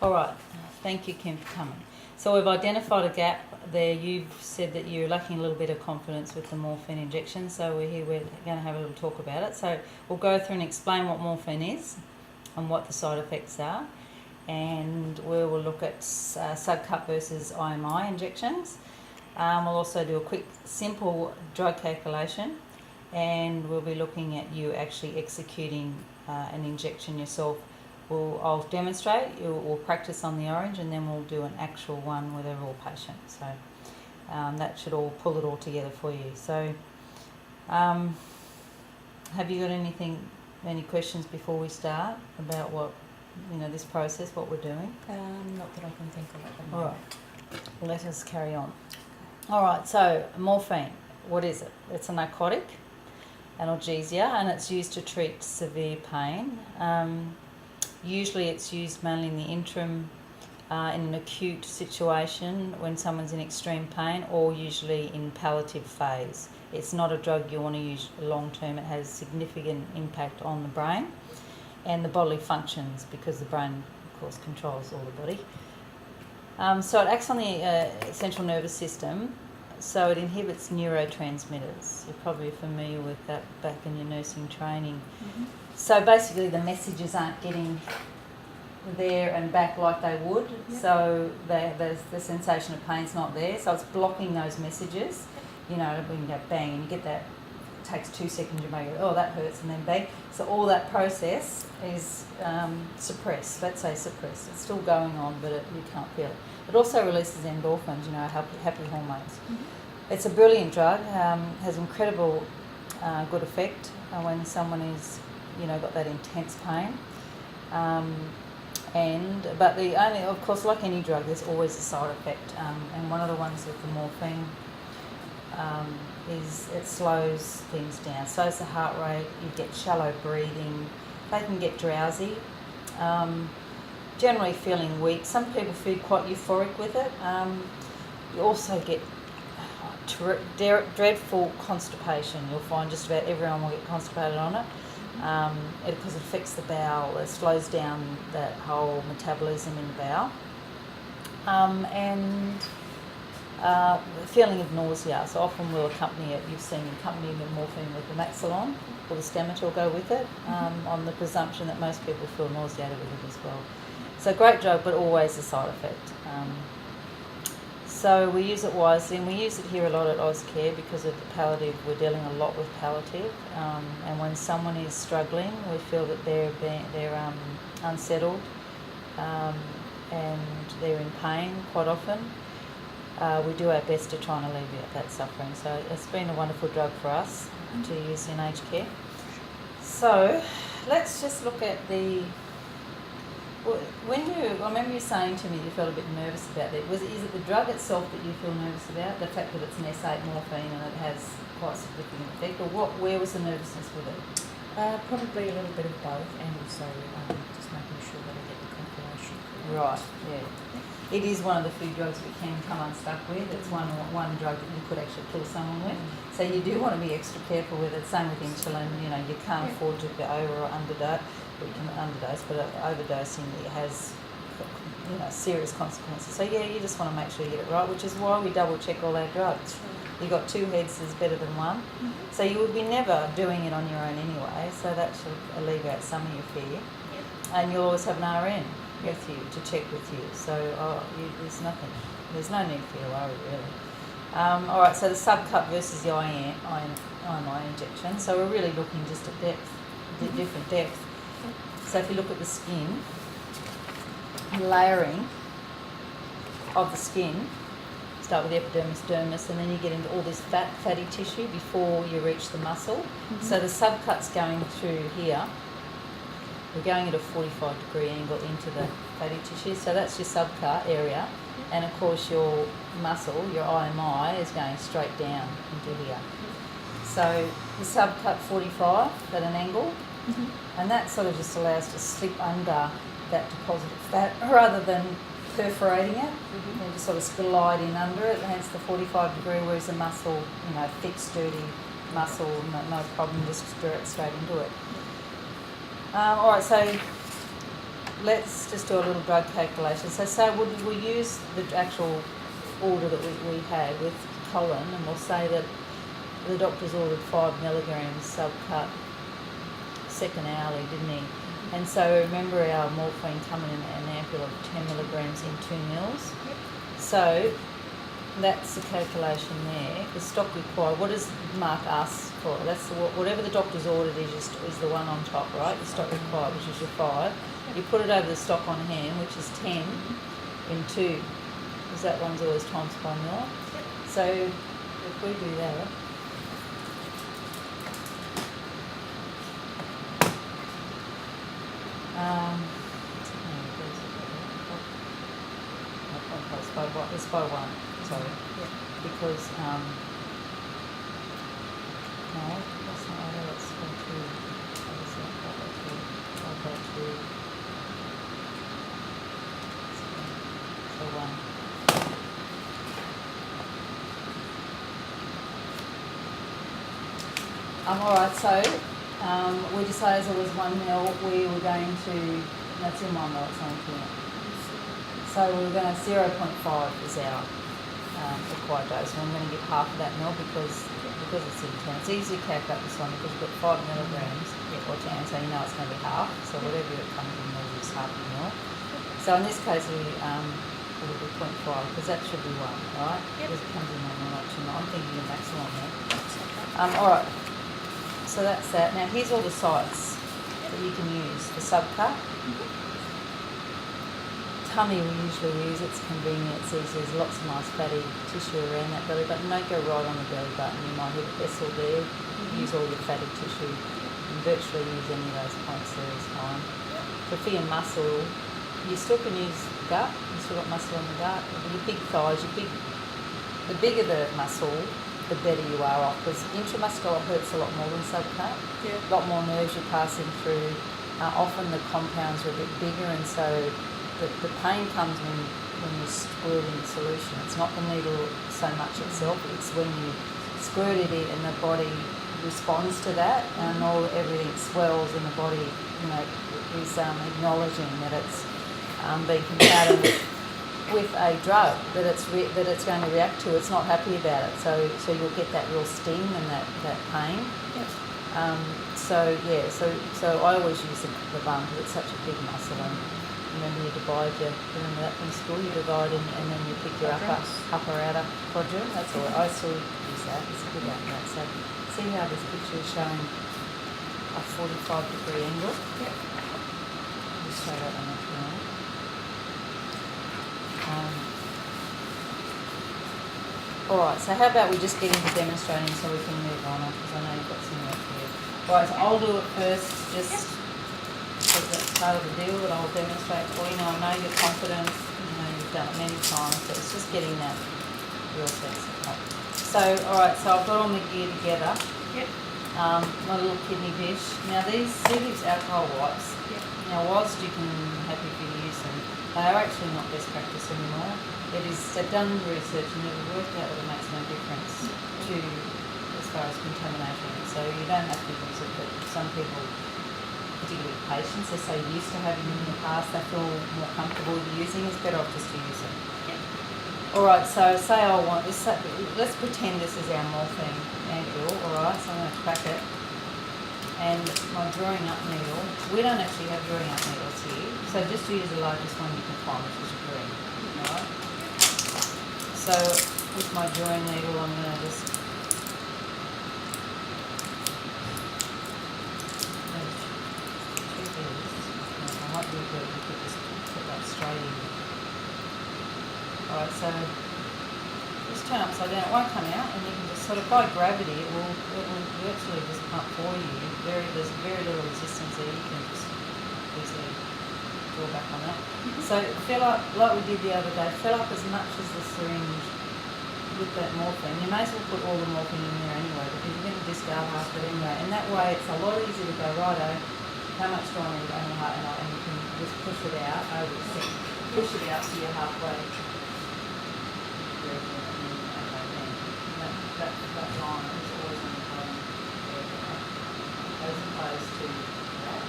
All right. Thank you, Kim, for coming. So we've identified a gap there. You've said that you're lacking a little bit of confidence with the morphine injection, so we're going to have a little talk about it. So we'll go through and explain what morphine is and what the side effects are, and we will look at subcut versus IMI injections. We'll also do a quick, simple drug calculation, and we'll be looking at you actually executing an injection yourself. I'll demonstrate, we'll practice on the orange, and then we'll do an actual one with a real patient. So that should all pull it all together for you. So have you got any questions before we start about what, this process, what we're doing? Not that I can think of at the moment. All right, well, let us carry on. All right, so morphine, what is it? It's a narcotic, analgesia, and it's used to treat severe pain. Usually it's used mainly in the interim, in an acute situation when someone's in extreme pain, or usually in palliative phase. It's not a drug you want to use long term. It has significant impact on the brain and the bodily functions, because the brain, of course, controls all the body. So it acts on the central nervous system, so it inhibits neurotransmitters. You're probably familiar with that back in your nursing training. Mm-hmm. So basically the messages aren't getting there and back like they would, yep. So the sensation of pain's not there, so it's blocking those messages. When you go bang and you get that, it takes 2 seconds, you may go, oh, that hurts, and then bang. So all that process is suppressed, let's say suppressed. It's still going on, but you can't feel it. It also releases endorphins, happy hormones. Mm-hmm. It's a brilliant drug, has incredible good effect when someone is, got that intense pain. But the only, of course, like any drug, there's always a side effect. And one of the ones with the morphine is it slows things down. Slows the heart rate, you get shallow breathing, they can get drowsy, generally feeling weak. Some people feel quite euphoric with it. You also get dreadful constipation. You'll find just about everyone will get constipated on it. Because it affects the bowel, it slows down that whole metabolism in the bowel. And the feeling of nausea. So often we'll accompany it, you've seen accompanying the morphine with the Maxilon, or the Stemetil will go with it, on the presumption that most people feel nauseated with it as well. So great drug, but always a side effect. So we use it wisely, and we use it here a lot at Ozcare because of the palliative. We're dealing a lot with palliative, and when someone is struggling, we feel that they're unsettled, and they're in pain quite often. We do our best to try and alleviate that suffering. So it's been a wonderful drug for us to use in aged care. So let's just look at I remember you saying to me you felt a bit nervous about it. Is it the drug itself that you feel nervous about? The fact that it's an S8 morphine and it has quite significant effect, or where was the nervousness with it? Probably a little bit of both, and also just making sure that I get the confirmation. Right, yeah. It is one of the few drugs we can come unstuck with. It's one drug that you could actually kill someone with. So you do want to be extra careful with it. Same with insulin. You can't afford to go over or underdose. You can underdose, but overdosing has serious consequences. So you just want to make sure you get it right, which is why we double check all our drugs. You got 2 heads is better than 1. Mm-hmm. So you would be never doing it on your own anyway. So that should alleviate some of your fear. Yep. And you'll always have an RN with you to check with you. So there's no need for you to worry really. All right. So the subcut versus the IMI injection. So we're really looking just at depth, different depth. So if you look at the skin, layering of the skin, start with the epidermis, dermis, and then you get into all this fatty tissue before you reach the muscle. Mm-hmm. So the subcut's going through here. We're going at a 45-degree angle into the fatty tissue. So that's your subcut area. And of course your muscle, your IMI, is going straight down into here. So the subcut 45 at an angle. Mm-hmm. And that sort of just allows to slip under that deposit of fat rather than perforating it. Mm-hmm. You just sort of glide in under it, hence the 45 degree, whereas the muscle, thick, sturdy muscle, no problem, just straight into it. All right, so let's just do a little drug calculation. So say we use the actual order that we had with Colin, and we'll say that the doctor's ordered 5 milligrams subcut second hourly, didn't he? And so remember our morphine coming in an ampule of 10 milligrams in 2 mils. Yep. So that's the calculation there. The stock required, what does Mark ask for? That's whatever the doctor's ordered is the one on top, right? The stock required, which is your 5. You put it over the stock on hand, which is 10 in 2, because that one's always times by mil. Yep. So if we do that, it's by 1, sorry. Yep. Because, no, that's not right, let's go to, I'll go to, so 1. Alright, so we decided there was 1 mil, we were going to, that's in 1 mil, it's only 2 mil. So we were going to 0.5 is our required dose, and I'm going to give half of that mil because it's in 10. It's easy to calculate this one because we've got 5 milligrams or 10, so you know it's going to be half. So whatever it comes in mil is half a mil. So in this case we will do 0.5 because that should be 1, right? Yep. Because it comes in 1 mil, not 2 mil. I'm thinking the maximum there. Alright, so that's that. Now here's all the sites that you can use for subcut. Tummy we usually use, it's convenient, it's easy, there's lots of nice fatty tissue around that belly button. Don't go right on the belly button, you might hit a vessel there, use all your fatty tissue, and virtually use any of those points there is fine. But for your muscle, you still can use gut, you still got muscle in the gut. Your big thighs, the bigger the muscle, the better you are off, because intramuscular hurts a lot more than subcut. Yeah. A lot more nerves you're passing through. Often the compounds are a bit bigger, and so the pain comes when you squirt in the solution. It's not the needle so much itself, it's when you squirt it in and the body responds to that, and everything swells and the body, is acknowledging that it's being compounded with a drug that it's going to react to. It's not happy about it, so you'll get that real sting and that pain. Yep. So I always use the bum because it's such a big muscle. And remember you divide remember that from school, you divide and then you pick your upper outer quadrant. That's all. I still use that. It's a good like that. So see how this picture is showing a 45-degree angle. Yep. Just show that one if you want. Alright, so how about we just get into demonstrating so we can move on, because I know you've got some work here. Alright, so I'll do it first, just because that's part of the deal that I'll demonstrate for you. Now I know you're confident, you've done it many times, but it's just getting that real sense of it. So, alright, so I've got all my gear together. Yep. My little kidney dish. Now these alcohol wipes. Yep. Now whilst you can happy for you to use them, they are actually not best practice anymore. They've done research and they've worked out that it makes no difference to as far as contamination. So you don't have to use it, but some people, particularly patients, they're so used to having them in the past, they feel more comfortable with using. It's better off just to use them. Yep. Alright, so say I want this, let's pretend this is our morphine ampule, alright, so I'm going to crack it. And my drawing up needle, we don't actually have drawing up needles here, so just use the largest one you can find, which is green, alright? So with my drawing needle I'm going to just I might be able to put that straight in. Alright, so just turn upside down, it won't come out, and you can just sort of by gravity it will virtually just pump for you. There's very little resistance there, you can just easily draw back on that. So fill up, like we did the other day, fill up as much as the syringe with that morphine. You may as well put all the morphine in there anyway, because you're going to discard half of it anyway, and that way it's a lot easier to go, righto, how much do I need only half, and you can just push it out over the sink. Push it out so you're halfway. That line is always on the bottom as opposed to that.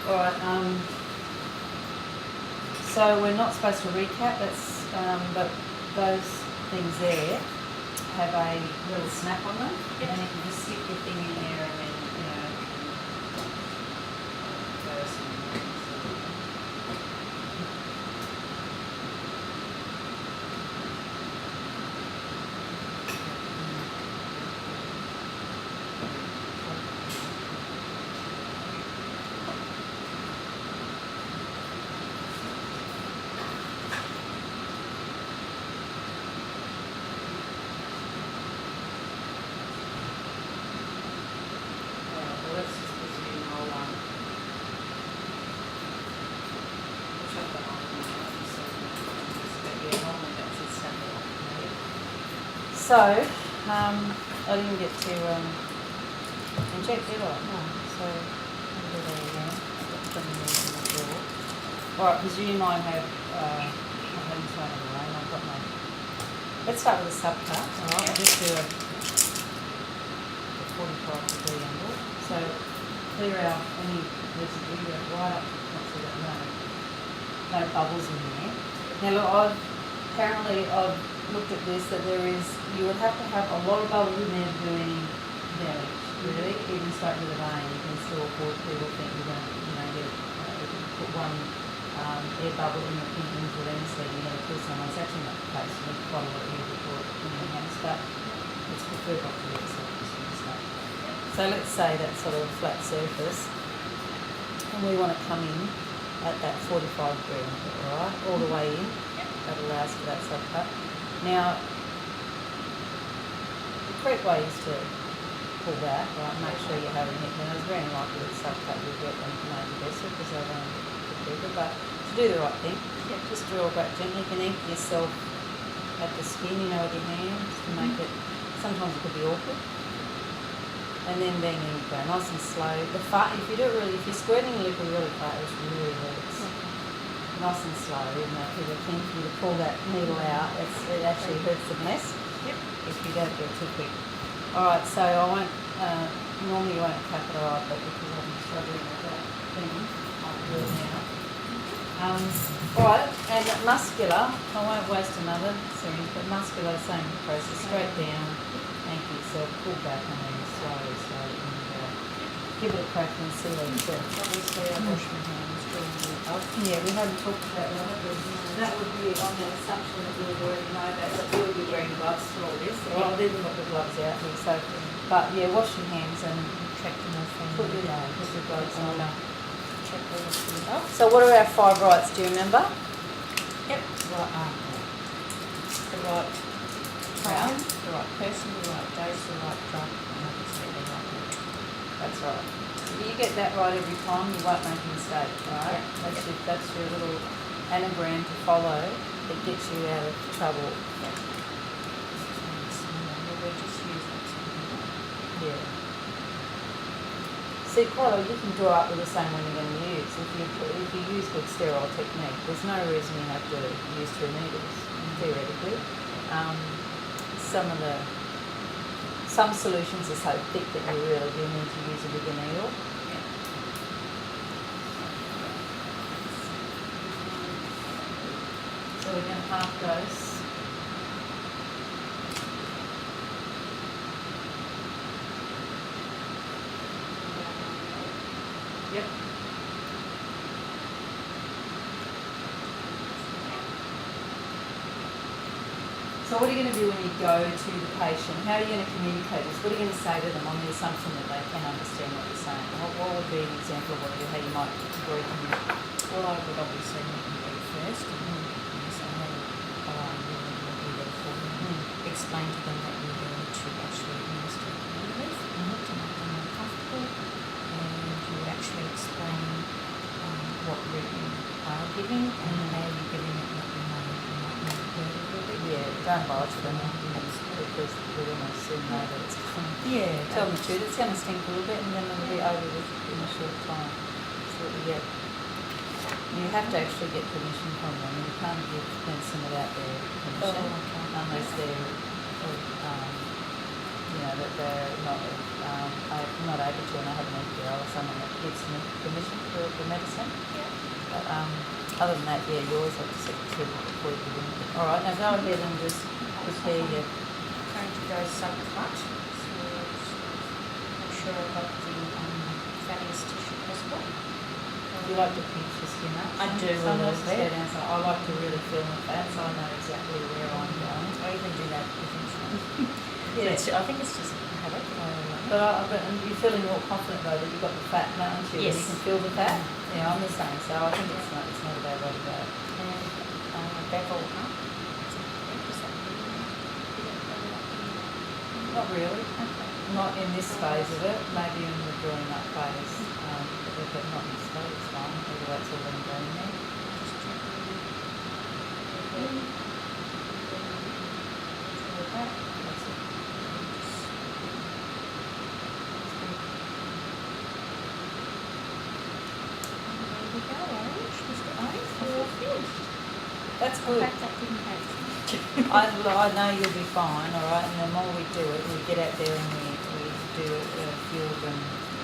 All right. So we're not supposed to recap. But those things there have a little snap on them, and you can just stick your thing in there, and then let's just presume I'll chuck that on so yeah, normally that's a standard. So, I didn't get to inject, did I? No. So, I'll do that again. I've got to put them in the drawer. Alright, presume I have, I haven't thrown it away, and I've got my, let's start with a subcut. Alright, I'll just do a 45-degree angle. So clear out any residue right up to the top so that no bubbles in there. Now look, I've looked at this, that you would have to have a lot of bubbles in there to do any damage, really. Even straight to the vein, you can still avoid people think you're going to put one air bubble into an anaesthetic, you're going to kill someone. It's actually not the case. You need quite a lot of air before it in your hands, but it's preferred not to do this sort of stuff. So let's say that's sort of a flat surface, and we want to come in at that 45 degree angle, alright, all the way in. That allows for that subcut. Now, the correct way is to pull back, right, make sure you haven't hit. Now, it's very unlikely that subcut you'll get a major vessel because they don't get deeper, but to do the right thing, just draw back gently. You can anchor yourself at the skin, with your hands to make it, sometimes it could be awkward. And then being in go nice and slow. If you do it really, if you're squirting the liquid really fast, it really hurts. Nice and slow, people are keen for you to pull that needle out. It actually hurts the nest if you don't do it too quick. Alright, so I won't, normally you won't cap it out, but because I'm struggling with that thing, I'll do it now. Alright, and muscular, I won't waste another syringe, but muscular, same process, straight down, anchor yourself, pull back and then slowly, and give it a crack and see what you do. Obviously, I wash my hands during the up. Yeah, we haven't talked about that. That would be on the assumption that you would already know that, but you will be wearing gloves for all this. Well, I've even got the gloves out here, so, but yeah, wash your hands and Check them off and put your gloves on. check all of them up. So what are our 5 rights, do you remember? Yep. Right arm. The right time, the right person, the right dose, the right drug, and obviously the right route. That's right. If you get that right every time, you won't make a mistake, right? That's your little anagram to follow that gets you out of trouble. We'll just use that something. Yeah. See, quite you can draw up with the same one you're going to use. If you use good sterile technique, there's no reason you have to use 2 needles, theoretically. Some solutions are so thick that you really do need to use a bigger needle. So we're going to half dose. Yep. So what are you going to do when you go to the patient? How are you going to communicate this? What are you going to say to them on the assumption that they can understand what you're saying? What would be an example of how you might brief them? Well, I would obviously meet them very first and say, hey, how are you? What are you there for? Explain to them that you're there to actually administer relief to make them more comfortable, and you actually explain what route you are giving and how you're giving it, what you might not hurt a little bit. Yeah, don't lie to them because they're almost soon know that it's coming. Yeah. Tell them the truth. It's going to stink a little bit and then it'll be over in a short time. That's what you get. You have to actually get permission from them. You can't give medicine without their permission unless they're that they're not able to, and they have an EPO or someone that gives them permission for the medicine. Yeah. But other than that, yeah, you always have to set the table before you begin. All right, now go ahead and just prepare your. Going to go subcut, so make sure I've got the fattiest tissue possible. Do you like to pinch the skin up? I do a Some little nurses bit. go down, so I like to really feel the fat, so I know exactly where I'm going. I even do that eventually. Yeah. I think it's just a habit. But you're feeling more confident though that you've got the fat, aren't you? Yes. You can feel the fat. Yeah, I'm the same. So I think it's not a bad way to go. And bevel up. Not really. Okay. Not in this phase of it. Maybe in the drawing up phase. But not in this phase. It's fine. Either way, it's all been going there. That's it. There we go, Orange. Mr. Orange, you're finished. That's In good. fact, that didn't take I know you'll be fine, all right. And the more we do it, we get out there and we do a few of them,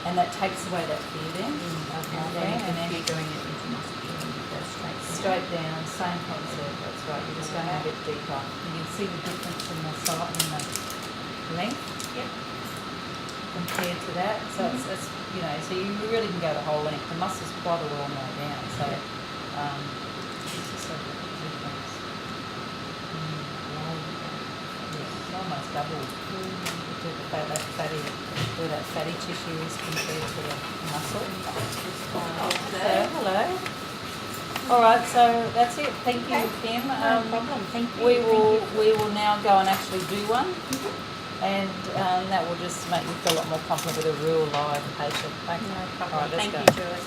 and that takes away that fear then of And morphine. then And then if you're doing it into muscle, you go straight down, same concept. That's right. You're just going a bit deeper. You can see the difference in the size and the length. Yep. Compared to that, so it's so you really can go the whole length. The muscle's quite a long way down, so it's just a difference. It's almost double where that fatty tissue is compared to the muscle. So hello. All right, so that's it. Thank you, Kim. No problem. Thank you. We will now go and actually do one. And that will just make you feel a lot more confident with a real live patient. Okay. No problem. All right, let's Thank go. you, Joyce.